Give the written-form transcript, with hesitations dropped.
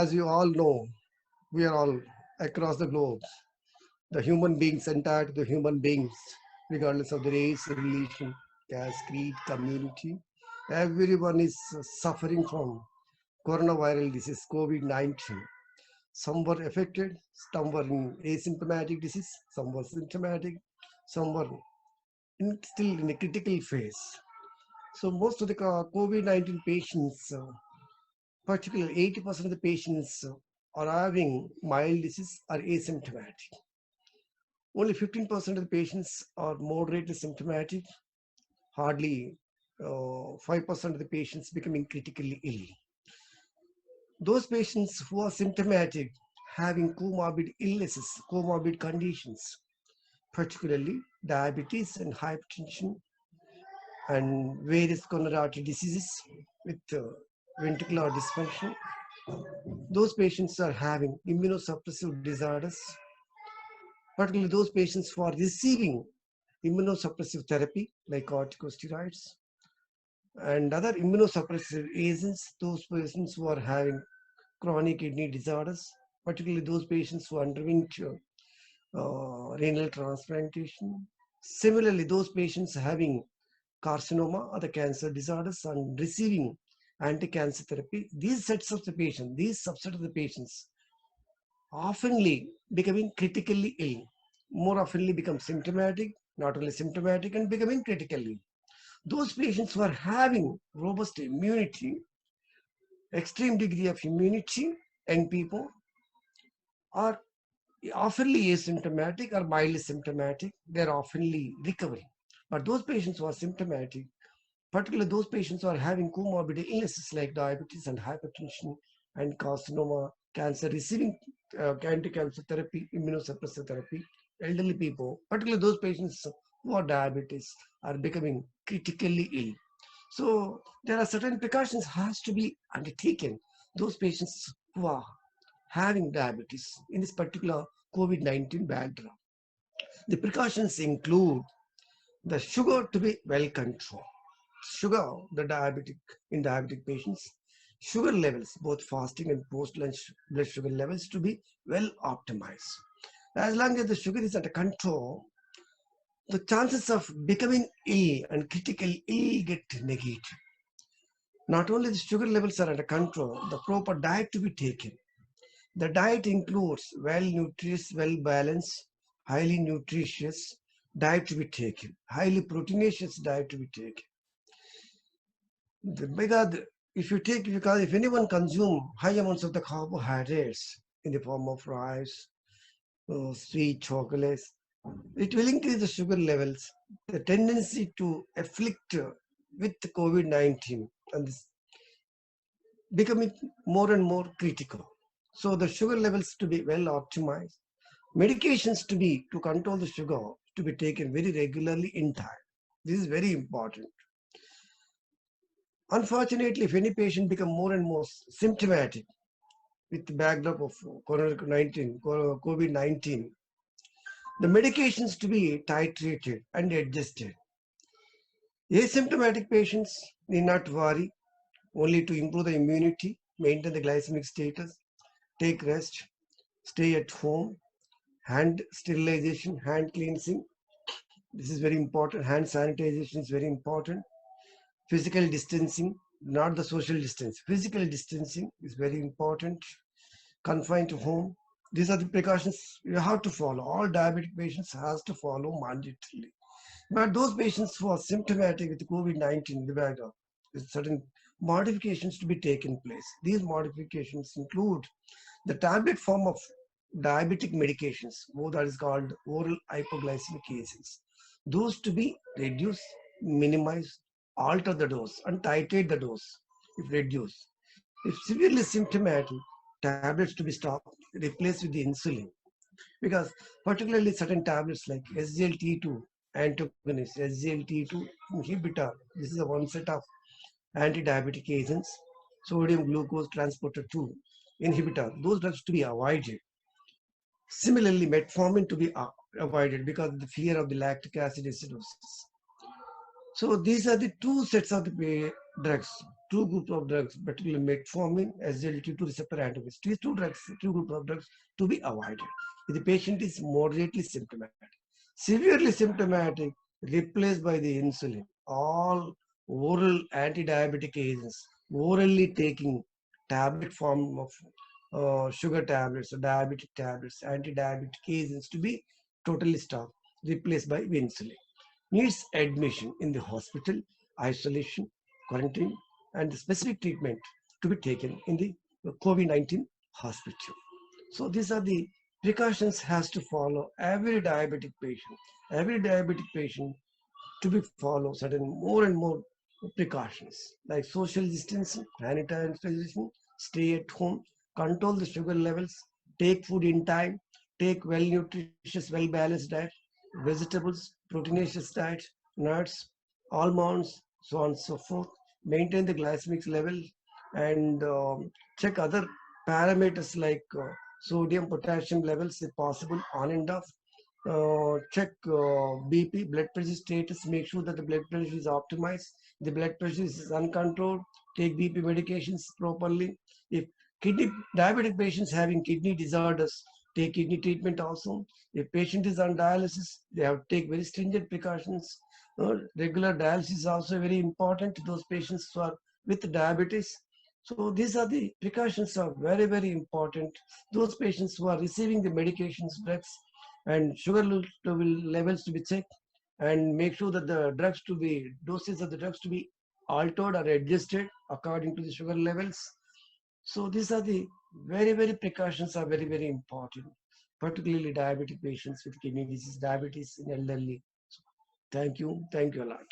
As you all know, we are all across the globe. The human beings, entire the human beings, regardless of the race, religion, caste, creed, community, everyone is suffering from coronavirus disease, COVID-19. Some were affected, some were in asymptomatic disease, some were symptomatic, some were still in a critical phase. So most of the COVID-19 patients, particularly 80% of the patients are having mild disease are asymptomatic. Only 15% of the patients are moderately symptomatic, hardly 5% of the patients becoming critically ill. Those patients who are symptomatic, having comorbid illnesses, comorbid conditions, particularly diabetes and hypertension and various coronary artery diseases with ventricular dysfunction, those patients are having immunosuppressive disorders, particularly those patients who are receiving immunosuppressive therapy like corticosteroids and other immunosuppressive agents, those patients who are having chronic kidney disorders, particularly those patients who underwent renal transplantation. Similarly, those patients having carcinoma, other cancer disorders, and receiving anti-cancer therapy, these sets of the patients, these subset of the patients, oftenly becoming critically ill, more oftenly become symptomatic, not only symptomatic and becoming critically. Those patients who are having robust immunity, extreme degree of immunity, and people are oftenly asymptomatic or mildly symptomatic, they are oftenly recovering. But those patients who are symptomatic, particularly those patients who are having comorbid illnesses like diabetes and hypertension and carcinoma, cancer, receiving anti-cancer therapy, immunosuppressive therapy, elderly people, particularly those patients who are diabetes, are becoming critically ill. So there are certain precautions has to be undertaken. Those patients who are having diabetes in this particular COVID-19 backdrop. The precautions include the sugar to be well controlled. Sugar, the diabetic in diabetic patients, sugar levels, both fasting and post-lunch blood sugar levels to be well optimized. As long as the sugar is under control, the chances of becoming ill and critically ill get negated. Not only the sugar levels are under control, the proper diet to be taken. The diet includes well nutritious, well balanced, highly nutritious diet to be taken, highly proteinaceous diet to be taken. Because if anyone consume high amounts of the carbohydrates in the form of rice, sweet chocolates, it will increase the sugar levels. The tendency to afflict with COVID-19 and this becoming more and more critical. So the sugar levels to be well optimized. Medications to control the sugar to be taken very regularly in time. This is very important. Unfortunately, if any patient become more and more symptomatic with the backdrop of COVID-19, the medications to be titrated and adjusted. Asymptomatic patients need not worry, only to improve the immunity, maintain the glycemic status, take rest, stay at home, hand sterilization, hand cleansing. This is very important. Hand sanitization is very important. Physical distancing, not the social distance. Physical distancing is very important. Confined to home. These are the precautions you have to follow. All diabetic patients has to follow mandatorily. But those patients who are symptomatic with COVID-19 in the background, there's certain modifications to be taken place. These modifications include the tablet form of diabetic medications, that is called oral hypoglycemic agents. Those to be reduced, minimized, alter the dose, and titrate the dose if reduced. If severely symptomatic, tablets to be stopped, replaced with the insulin. Because particularly certain tablets like SGLT2 antagonist, SGLT2 inhibitor, this is a one set of anti-diabetic agents, sodium glucose transporter 2 inhibitor, those drugs to be avoided. Similarly, metformin to be avoided because of the fear of the lactic acid acidosis. So these are the two sets of the drugs, two groups of drugs, particularly metformin, SGLT2 receptor antagonist. These two groups of drugs to be avoided. If the patient is moderately symptomatic, severely symptomatic, replaced by the insulin. All oral anti-diabetic agents, orally taking tablet form of sugar tablets or diabetic tablets, anti-diabetic agents to be totally stopped, replaced by insulin. Needs admission in the hospital, isolation, quarantine, and specific treatment to be taken in the COVID-19 hospital. So these are the precautions has to follow every diabetic patient. Every diabetic patient to be follow certain more and more precautions like social distancing, sanitization, stay at home, control the sugar levels, take food in time, take well nutritious, well balanced diet, vegetables, proteinaceous diet, nuts, almonds, so on and so forth. Maintain the glycemic level and check other parameters like sodium, potassium levels if possible on and off. Check BP, blood pressure status, make sure that the blood pressure is optimized. The blood pressure is uncontrolled. Take BP medications properly. If kidney diabetic patients having kidney disorders, take kidney treatment also. If patient is on dialysis, they have to take very stringent precautions. Regular dialysis is also very important to those patients who are with diabetes. So these are the precautions are very, very important. Those patients who are receiving the medications, drugs, and sugar levels to be checked, and make sure that the drugs to be doses of the drugs to be altered or adjusted according to the sugar levels. So these are the very, very precautions are very, very important, particularly diabetic patients with kidney disease, diabetes in elderly. So thank you a lot.